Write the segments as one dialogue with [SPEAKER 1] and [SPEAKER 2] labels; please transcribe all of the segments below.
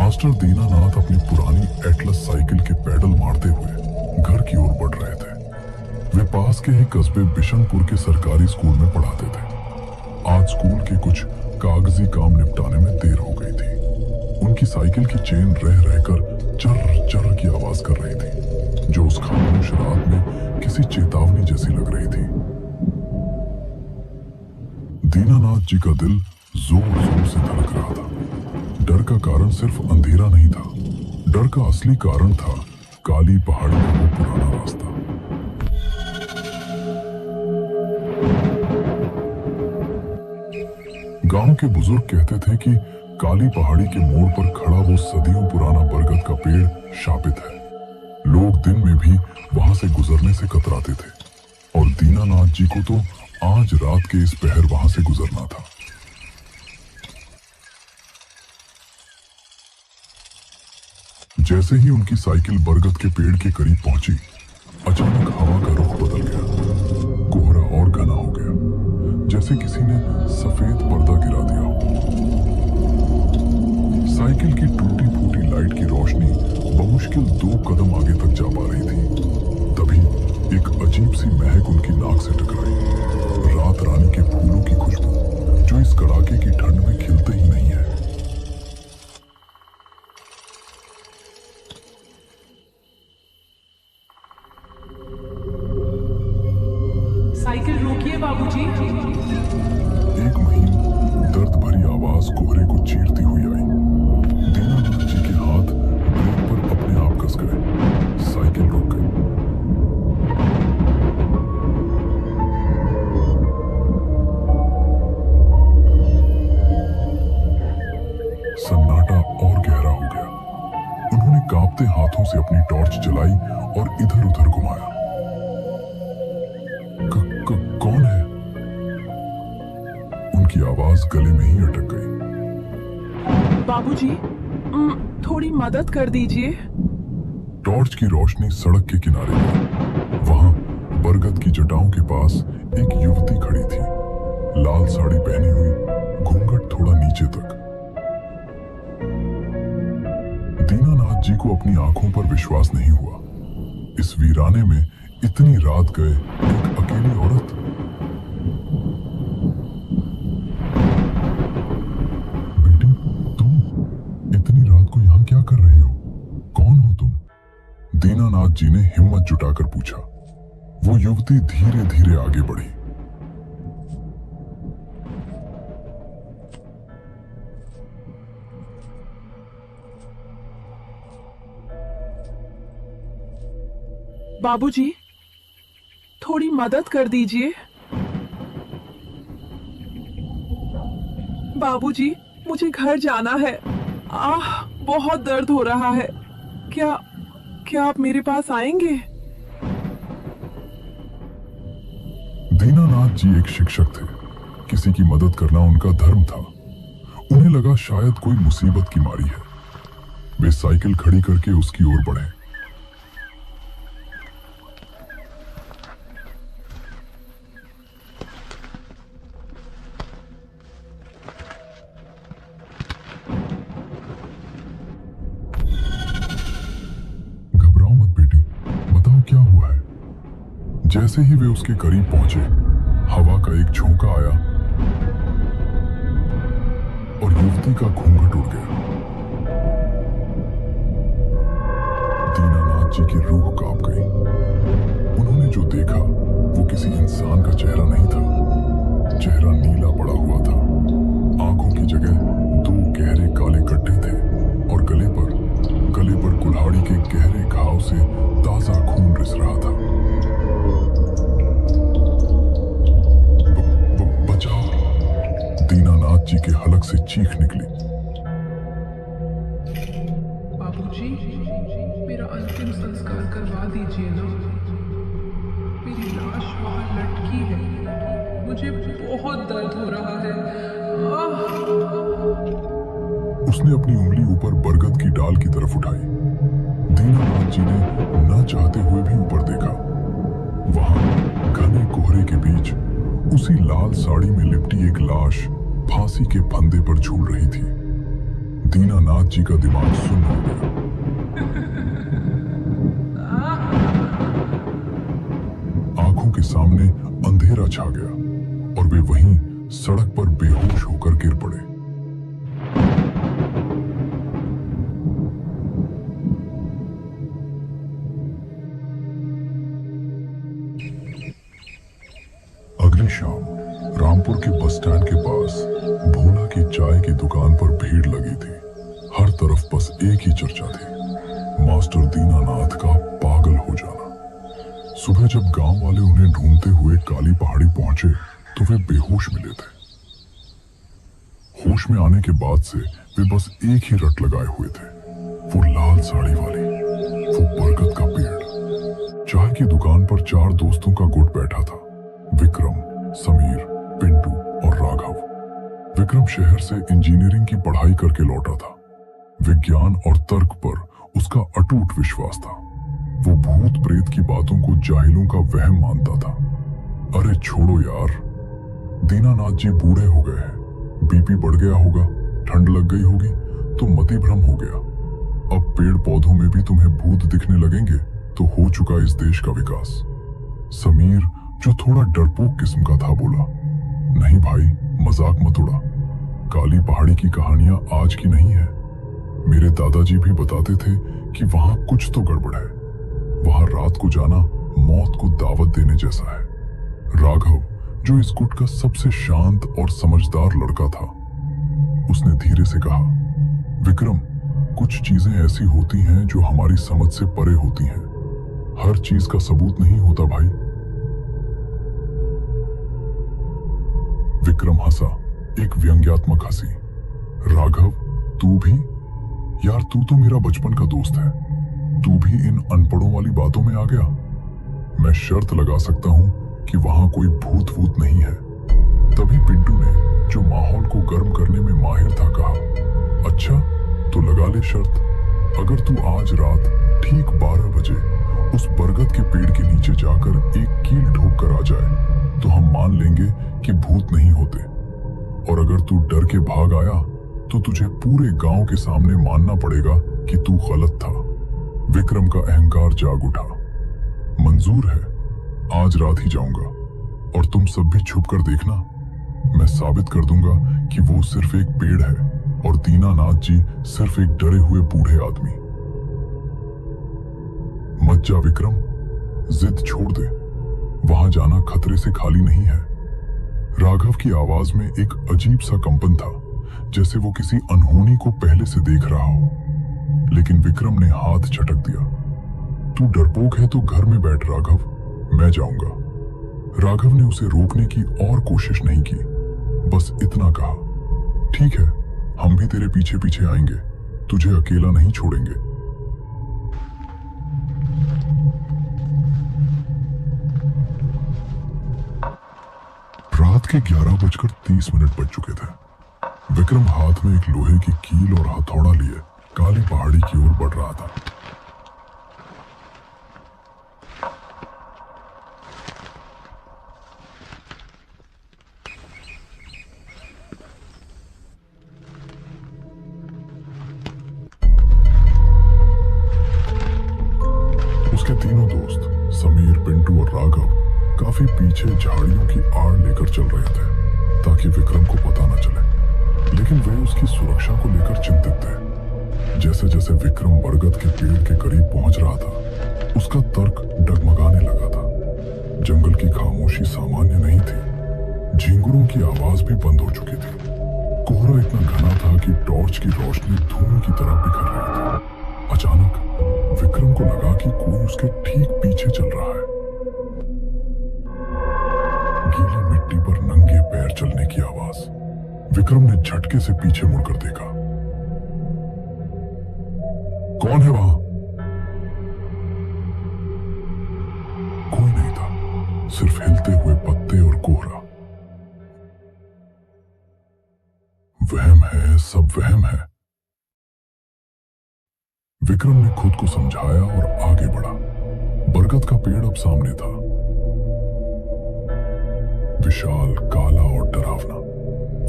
[SPEAKER 1] Master Dinanath अपनी पुरानी Atlas cycle के पैडल मारते हुए घर की ओर बढ़ रहे थे। वे पास के ही कस्बे बिशनपुर के सरकारी स्कूल में पढ़ाते थे। आज स्कूल के कुछ कागजी काम निपटाने में देर हो गई थी। उनकी साइकिल की चेन रह रहकर चर्र चर्र की आवाज कर रही थी, जो उस खामोश रात में किसी चेतावनी जैसी लग रही थी। दीनानाथ जी का दिल जोर जोर से धड़क रहा था। डर का कारण सिर्फ अंधेरा नहीं था, डर का असली कारण था काली पहाड़ी का वो पुराना रास्ता। गांव के बुजुर्ग कहते थे कि काली पहाड़ी के मोड़ पर खड़ा वो सदियों पुराना बरगद का पेड़ शापित है। लोग दिन में भी वहां से गुजरने से कतराते थे, और दीनानाथ जी को तो आज रात के इस पहर वहां से गुजरना था। जैसे ही उनकी साइकिल बरगद के पेड़ के करीब पहुंची, अचानक हवा का रुख बदल गया। कोहरा और घना हो गया, जैसे किसी ने सफेद पर्दा गिरा दिया हो। साइकिल की टूटी फूटी लाइट की रोशनी बमुश्किल 2 कदम आगे तक जा पा रही थी। तभी एक अजीब सी महक उनकी नाक से टकराई। रात रानी के फूलों की खुशबू, जो इस कड़ाके की ठंड में खिलते ही नहीं है।
[SPEAKER 2] साइकिल रोकिए बाबूजी।
[SPEAKER 1] एक महीन दर्द भरी आवाज कोहरे को चीरती हुई आई। दीनानाथ जी के हाथ ब्रेक पर अपने आप कस गए। साइकिल रुक गई। सन्नाटा और गहरा हो गया। उन्होंने कांपते हाथों से अपनी टॉर्च जलाई और इधर उधर घुमाया। कौन है? उनकी आवाज गले में ही अटक गई।
[SPEAKER 2] बाबूजी, थोड़ी मदद कर दीजिए।
[SPEAKER 1] टॉर्च की रोशनी सड़क के किनारे थी। वहां बरगद की जटाओं के पास एक युवती खड़ी थी, लाल साड़ी पहनी हुई, घूंघट थोड़ा नीचे तक। दीनानाथ जी को अपनी आंखों पर विश्वास नहीं हुआ। इस वीराने में इतनी रात गए एक अकेली औरत। बेटी, तुम इतनी रात को यहां क्या कर रही हो? कौन हो तुम? दीनानाथ जी ने हिम्मत जुटाकर पूछा। वो युवती धीरे धीरे आगे बढ़ी।
[SPEAKER 2] बाबूजी, थोड़ी मदद कर दीजिए। बाबूजी, मुझे घर जाना है। बहुत दर्द हो रहा है। क्या आप मेरे पास आएंगे?
[SPEAKER 1] दीनानाथ जी एक शिक्षक थे। किसी की मदद करना उनका धर्म था। उन्हें लगा शायद कोई मुसीबत की मारी है। वे साइकिल खड़ी करके उसकी ओर बढ़े। घबराओ मत बेटी, बताओ क्या हुआ है। जैसे ही वे उसके करीब पहुंचे, हवा का एक झोंका आया और युवती का घूंघट उड़ गया। दीनानाथ जी की रूह कांप गई। उन्होंने जो देखा वो किसी इंसान का चेहरा नहीं था। चेहरा नीला पड़ा हुआ था। आंखों की जगह 2 गहरे काले गड्ढे थे, और गले पर कुल्हाड़ी के गहरे घाव से ताजा खून रिस रहा था। बचाओ! दीनानाथ जी के हलक से चीख निकली।
[SPEAKER 2] बाबूजी, मेरा अंतिम संस्कार करवा दीजिए ना। मेरी लाश वहां लटकी है। मुझे बहुत दर्द हो रहा है।
[SPEAKER 1] उसने अपनी उंगली ऊपर बरगद की डाल की तरफ उठाई। दीनानाथ जी ने न चाहते हुए भी ऊपर देखा। वहां घने कोहरे के बीच उसी लाल साड़ी में लिपटी एक लाश फांसी के फंदे पर झूल रही थी। दीनानाथ जी का दिमाग सुन्न हो गया। आंखों के सामने अंधेरा छा गया और वे वहीं सड़क पर बेहोश होकर गिर पड़े। अगली शाम रामपुर के बस स्टैंड के पास भोला की चाय की दुकान पर भीड़ लगी थी। हर तरफ बस एक ही चर्चा थी, मास्टर दीनानाथ का पागल हो जाना। सुबह जब गांव वाले उन्हें ढूंढते हुए काली पहाड़ी पहुंचे तो वे बेहोश मिले थे। होश में आने के बाद से वे बस एक ही रट लगाए हुए थे, वो लाल साड़ी वाली, वो बरगद का पेड़। चाय की दुकान पर 4 दोस्तों का गुट बैठा था, विक्रम, समीर, पिंटू और राघव। विक्रम शहर से इंजीनियरिंग की पढ़ाई करके लौटा था। विज्ञान और तर्क पर उसका अटूट विश्वास था। वो भूत प्रेत की बातों को जाहिलों का वहम मानता था। अरे छोड़ो यार, दीनानाथ जी बूढ़े हो गए हैं, बीपी बढ़ गया होगा, ठंड लग गई होगी तो मति भ्रम हो गया। अब पेड़ पौधों में भी तुम्हें भूत दिखने लगेंगे तो हो चुका इस देश का विकास। समीर, जो थोड़ा डरपोक किस्म का था, बोला, नहीं भाई, मजाक मत उड़ा। काली पहाड़ी की कहानियां आज की नहीं है। मेरे दादाजी भी बताते थे कि वहां कुछ तो गड़बड़ है। वहां रात को जाना मौत को दावत देने जैसा है। राघव, जो इस गुट का सबसे शांत और समझदार लड़का था, उसने धीरे से कहा, विक्रम, कुछ चीजें ऐसी होती हैं जो हमारी समझ से परे होती हैं। हर चीज का सबूत नहीं होता भाई। विक्रम हंसा, एक व्यंग्यात्मक हंसी। राघव, तू भी? यार, तू तो मेरा बचपन का दोस्त है, तू भी इन अनपढ़ों वाली बातों में आ गया। मैं शर्त लगा सकता हूं कि वहां कोई भूत वूत नहीं है। तभी पिंटू ने, जो माहौल को गर्म करने में माहिर था, कहा, अच्छा तो लगा ले शर्त। अगर तू आज रात ठीक 12 बजे उस बरगद के पेड़ के नीचे जाकर एक कील ठोक कर आ जाए तो हम मान लेंगे कि भूत नहीं होते। और अगर तू डर के भाग आया तो तुझे पूरे गांव के सामने मानना पड़ेगा कि तू गलत था। विक्रम का अहंकार जाग उठा। मंजूर है, आज रात ही जाऊंगा और तुम सब भी छुप कर देखना। मैं साबित कर दूंगा कि वो सिर्फ एक पेड़ है और दीनानाथ जी सिर्फ एक डरे हुए बूढ़े आदमी। मत जा विक्रम, जिद छोड़ दे, वहां जाना खतरे से खाली नहीं है। राघव की आवाज में एक अजीब सा कंपन था, जैसे वो किसी अनहोनी को पहले से देख रहा हो। लेकिन विक्रम ने हाथ झटक दिया। तू डरपोक है तो घर में बैठ राघव, मैं जाऊंगा। राघव ने उसे रोकने की और कोशिश नहीं की, बस इतना कहा, ठीक है, हम भी तेरे पीछे पीछे आएंगे, तुझे अकेला नहीं छोड़ेंगे। रात के 11:30 बज चुके थे। विक्रम हाथ में एक लोहे की कील और हथौड़ा लिए काली पहाड़ी की ओर बढ़ रहा था। उसके तीनों दोस्त समीर, पिंटू और राघव काफी पीछे झाड़ियों की आड़ लेकर चल रहे थे ताकि विक्रम को पता न चले, लेकिन वे उसकी सुरक्षा को लेकर चिंतित थे। जैसे जैसे विक्रम बरगद के पेड़ के करीब पहुंच रहा था, उसका तर्क डगमगाने लगा था। जंगल की खामोशी सामान्य नहीं थी, झींगुरों की आवाज भी बंद हो चुकी थी। कोहरा इतना घना था कि टॉर्च की रोशनी धुएं की तरह बिखर रही थी। अचानक विक्रम को लगा कि कोई उसके ठीक पीछे चल रहा है। गीली मिट्टी पर नंगे पैर चलने की आवाज। विक्रम ने झटके से पीछे मुड़कर देखा। कौन है वहां? कोई नहीं था, सिर्फ हिलते हुए पत्ते और कोहरा। वहम है, सब वहम है। विक्रम ने खुद को समझाया और आगे बढ़ा। बरगद का पेड़ अब सामने था, विशाल, काला और डरावना।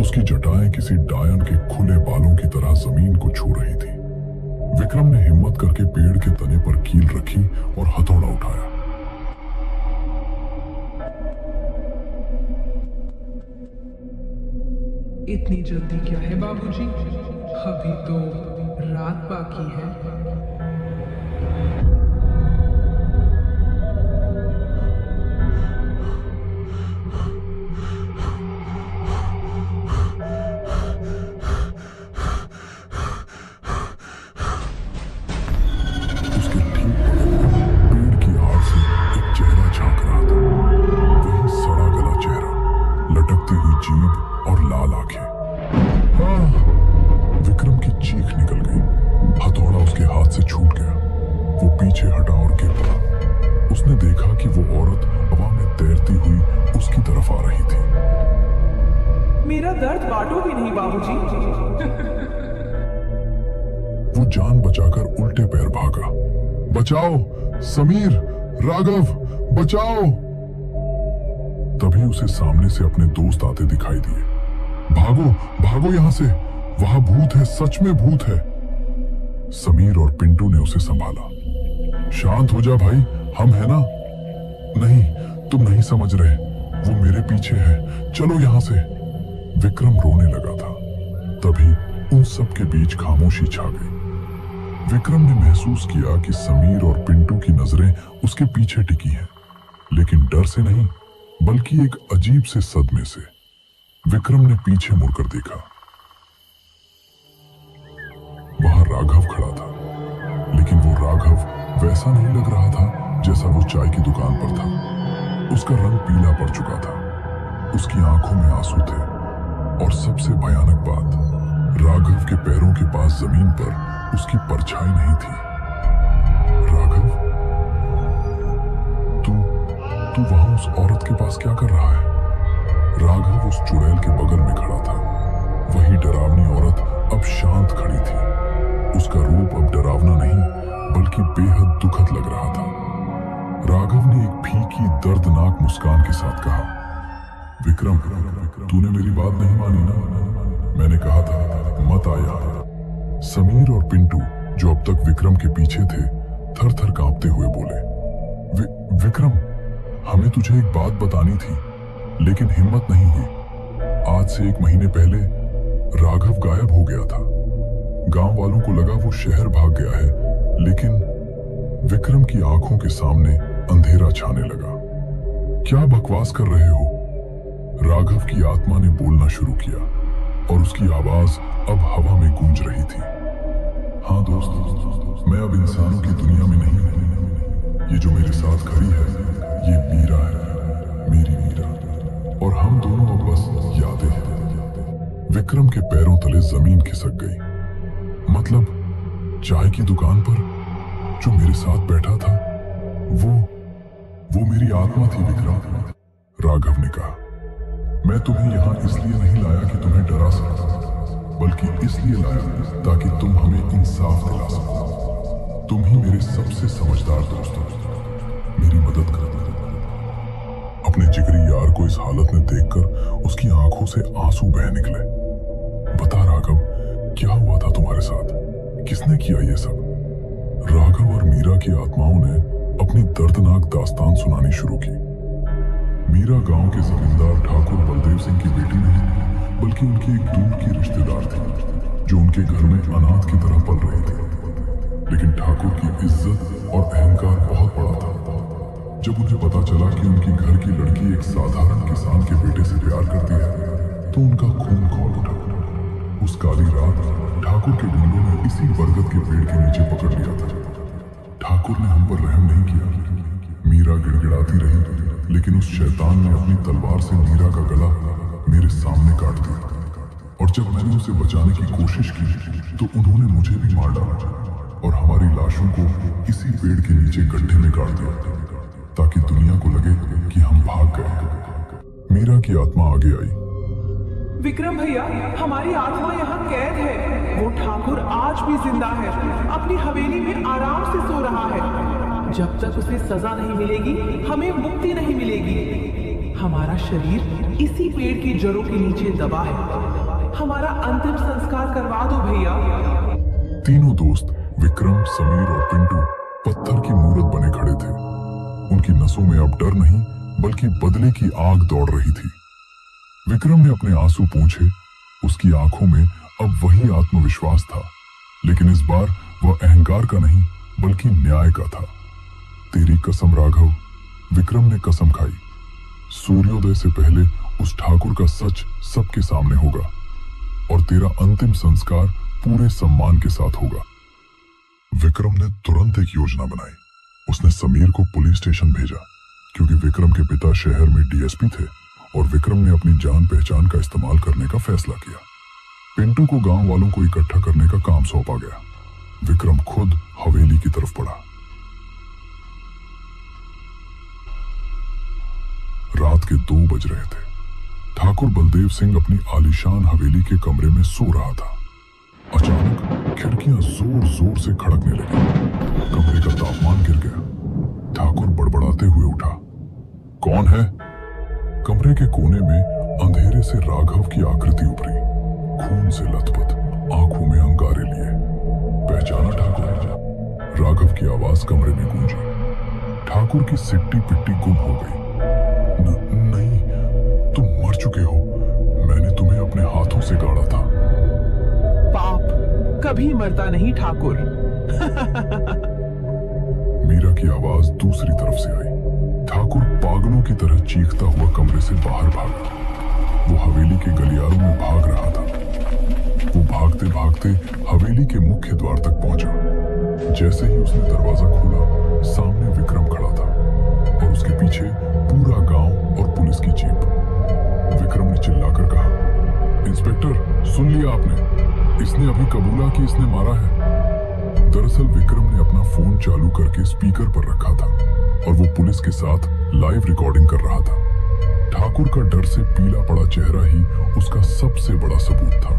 [SPEAKER 1] उसकी जटाएं किसी डायन के खुले बालों की तरह जमीन को छू रही थी। विक्रम ने हिम्मत करके पेड़ के तने पर कील रखी और हथौड़ा उठाया।
[SPEAKER 2] इतनी जल्दी क्या है बाबूजी? अभी तो रात बाकी है।
[SPEAKER 1] उसके ठीक बगल में पेड़ की आड़ से एक चेहरा झांक रहा था। वही सड़ा गला चेहरा, लटकती हुई जीभ और लाल आंखें। विक्रम की चीख निकल गई। हथौड़ा उसके हाथ से छूट गया। वो पीछे हटा और गिर पड़ा। उसने देखा कि वो औरत हवा में तैरती हुई उसकी तरफ आ रही थी।
[SPEAKER 2] मेरा दर्द बांटोगे नहीं बाबूजी?
[SPEAKER 1] वो जान बचाकर उल्टे पैर भागा। बचाओ समीर, राघव, बचाओ! तभी उसे सामने से अपने दोस्त आते दिखाई दिए। भागो, भागो यहां से, वहां भूत है, सच में भूत है। समीर और पिंटू ने उसे संभाला। शांत हो जा भाई, हम है ना। नहीं, तुम नहीं समझ रहे, वो मेरे पीछे है, चलो यहां से। विक्रम रोने लगा था। तभी उन सब के बीच खामोशी छा गई। विक्रम ने महसूस किया कि समीर और पिंटू की नजरें उसके पीछे टिकी हैं, लेकिन डर से नहीं, बल्कि एक अजीब से सदमे से। विक्रम ने पीछे मुड़कर देखा। वहां राघव खड़ा था, लेकिन वो राघव वैसा नहीं लग रहा था जैसा वो चाय की दुकान पर था। उसका रंग पीला पड़ चुका था, उसकी आंखों में आंसू थे, और सबसे भयानक बात, राघव के पैरों के पास जमीन पर उसकी परछाई नहीं थी। राघव, तू वहां उस औरत के पास क्या कर रहा है? राघव उस चुड़ैल के बगल में खड़ा था। वही डरावनी औरत अब शांत खड़ी थी। उसका रूप अब डरावना नहीं, बल्कि बेहद दुखद लग रहा था। राघव ने एक फीकी दर्दनाक मुस्कान के साथ कहा, विक्रम, तूने मेरी बात नहीं मानी ना? मैंने कहा था मत आया। समीर और पिंटू, जो अब तक विक्रम के पीछे थे, थर थर कांपते हुए बोले, विक्रम, हमें तुझे एक बात बतानी थी, लेकिन हिम्मत नहीं हुई। आज से 1 महीने पहले राघव गायब हो गया था। गांव वालों को लगा वो शहर भाग गया है, लेकिन विक्रम की आंखों के सामने अंधेरा छाने लगा। क्या बकवास कर रहे हो? राघव की आत्मा ने बोलना शुरू किया, और उसकी आवाज अब हवा में गूंज रही थी। हाँ दोस्त, मैं अब इंसानों की दुनिया में नहीं हूं। ये जो मेरे साथ खड़ी है, ये मीरा है, मेरी मीरा, और हम दोनों अब बस यादें हैं। विक्रम के पैरों तले जमीन खिसक गई। मतलब चाय की दुकान पर जो मेरे साथ बैठा था, वो मेरी आत्मा थी विक्रम। राघव ने कहा, मैं तुम्हें यहां इसलिए नहीं लाया कि तुम्हें डरा सका, बल्कि इसलिए लाया ताकि तुम हमें इंसाफ दिला सको। तुम ही मेरे सबसे समझदार दोस्त हो, मेरी मदद कर। अपने जिगरी यार को इस हालत में देखकर उसकी आंखों से आंसू बह निकले। बता राघव, क्या हुआ था तुम्हारे साथ? किसने किया ये सब? राघव और मीरा की आत्माओं ने अपनी दर्दनाक दास्तान सुनानी शुरू की। मीरा गांव के जमींदार ठाकुर बलदेव सिंह की बेटी नहीं, बल्कि उनकी एक दूर की रिश्तेदार थी, जो उनके घर में अनाथ की तरह पल रही थी। लेकिन ठाकुर की इज्जत और अहंकार बहुत बड़ा था। जब उन्हें पता चला कि उनकी घर की लड़की एक साधारण किसान के बेटे से प्यार करती है, तो उनका खून खौल उठा। उस काली रात ठाकुर के गुंडों ने इसी बरगद के पेड़ के नीचे पकड़ लिया था। ठाकुर ने हम पर रहम नहीं किया। मीरा गिड़गिड़ाती रही, लेकिन उस शैतान ने अपनी तलवार से मीरा का गला मेरे सामने काट दिया। और जब मैंने उसे बचाने की कोशिश की, तो उन्होंने मुझे भी मार डाला और हमारी लाशों को इसी पेड़ के नीचे गड्ढे में गाड़ दिया, ताकि दुनिया को लगे कि हम भाग गए। मीरा की आत्मा आगे आई।
[SPEAKER 2] विक्रम भैया, हमारी आत्मा यहाँ कैद है। वो ठाकुर आज भी जिंदा है, अपनी हवेली में आराम से सो रहा है। जब तक उसे सजा नहीं मिलेगी, हमें मुक्ति नहीं मिलेगी। हमारा शरीर इसी पेड़ की जड़ों के नीचे दबा है। हमारा अंतिम संस्कार करवा दो भैया।
[SPEAKER 1] तीनों दोस्त विक्रम, समीर और पिंटू पत्थर की मूरत बने खड़े थे। उनकी नसों में अब डर नहीं बल्कि बदले की आग दौड़ रही थी। विक्रम ने अपने आंसू पोंछे। उसकी आंखों में अब वही आत्मविश्वास था, लेकिन इस बार वह अहंकार का नहीं बल्कि न्याय का था। तेरी कसम राघव, विक्रम ने कसम खाई। सूर्योदय से पहले उस ठाकुर का सच सबके सामने होगा और तेरा अंतिम संस्कार पूरे सम्मान के साथ होगा। विक्रम ने तुरंत एक योजना बनाई। उसने समीर को पुलिस स्टेशन भेजा क्योंकि विक्रम के पिता शहर में डीएसपी थे और विक्रम ने अपनी जान पहचान का इस्तेमाल करने का फैसला किया। पिंटू को गांव वालों को इकट्ठा करने का काम सौंपा गया। विक्रम खुद हवेली की तरफ बढ़ा। रात के 2 बज रहे थे। ठाकुर बलदेव सिंह अपनी आलीशान हवेली के कमरे में सो रहा था। अचानक खिड़कियां जोर जोर से खड़कने लगी। कमरे का तापमान गिर गया। ठाकुर बड़बड़ाते हुए उठा। कौन है? कमरे के कोने में अंधेरे से राघव की आकृति उभरी, खून से लथपथ, आंखों में अंगारे लिए। पहचाना ठाकुर? राघव की आवाज कमरे में गूंजी। ठाकुर की सिट्टी पिट्टी गुम हो गई। नहीं, तुम मर चुके हो। मैंने तुम्हें अपने हाथों से गाड़ा था।
[SPEAKER 2] पाप कभी मरता नहीं ठाकुर।
[SPEAKER 1] मीरा की आवाज दूसरी तरफ से आई। ठाकुर पागलों की तरह चीखता हुआ कमरे से बाहर भागा। वो हवेली के गलियारों में भाग रहा था। वो भागते भागते हवेली के मुख्य द्वार तक पहुंचा। जैसे ही उसने दरवाजा खोला, सामने विक्रम खड़ा था और उसके पीछे पूरा गांव और पुलिस की जीप। विक्रम ने चिल्लाकर कहा, इंस्पेक्टर, सुन लिया आपने? इसने अभी कबूला कि इसने मारा है। दरअसल विक्रम ने अपना फोन चालू करके स्पीकर पर रखा था और वो पुलिस के साथ लाइव रिकॉर्डिंग कर रहा था। ठाकुर का डर से पीला पड़ा चेहरा ही उसका सबसे बड़ा सबूत था।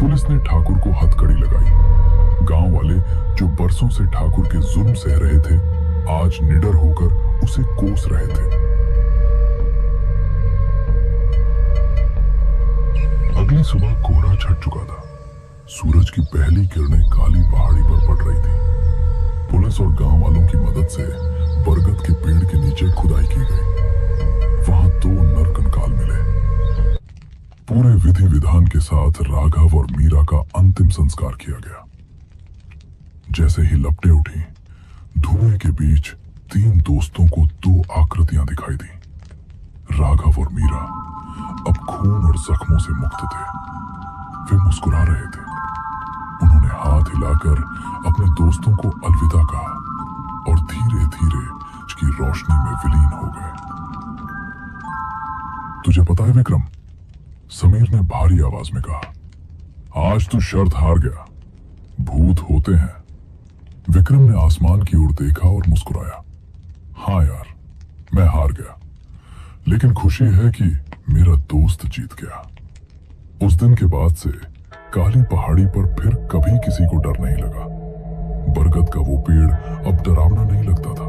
[SPEAKER 1] पुलिस ने ठाकुर को हथकड़ी लगाई। गांव वाले जो बरसों से ठाकुर के जुल्म सह रहे थे, आज निडर होकर उसे कोस रहे थे। अगली सुबह कोहरा छट चुका था। सूरज की पहली किरणें काली पहाड़ी पर पड़ रही थी। पुलिस और गांव वालों की मदद से बरगद के पेड़ के नीचे खुदाई की गई। वहां 2 नरकंकाल मिले। पूरे विधि विधान के साथ राघव और मीरा का अंतिम संस्कार किया गया। जैसे ही लपटें उठी, धुएं के बीच 3 दोस्तों को 2 आकृतियां दिखाई दी। राघव और मीरा अब खून और जख्मों से मुक्त थे। वे मुस्कुरा रहे थे। उन्होंने हाथ हिलाकर अपने दोस्तों को अलविदा कहा और धीरे धीरे उसकी रोशनी में विलीन हो गए। तुझे पता है विक्रम, समीर ने भारी आवाज में कहा, आज तू शर्त हार गया। भूत होते हैं। विक्रम ने आसमान की ओर देखा और मुस्कुराया। हाँ यार, मैं हार गया, लेकिन खुशी है कि मेरा दोस्त जीत गया। उस दिन के बाद से काली पहाड़ी पर फिर कभी किसी को डर नहीं लगा। बरगद का वो पेड़ अब डरावना नहीं लगता था।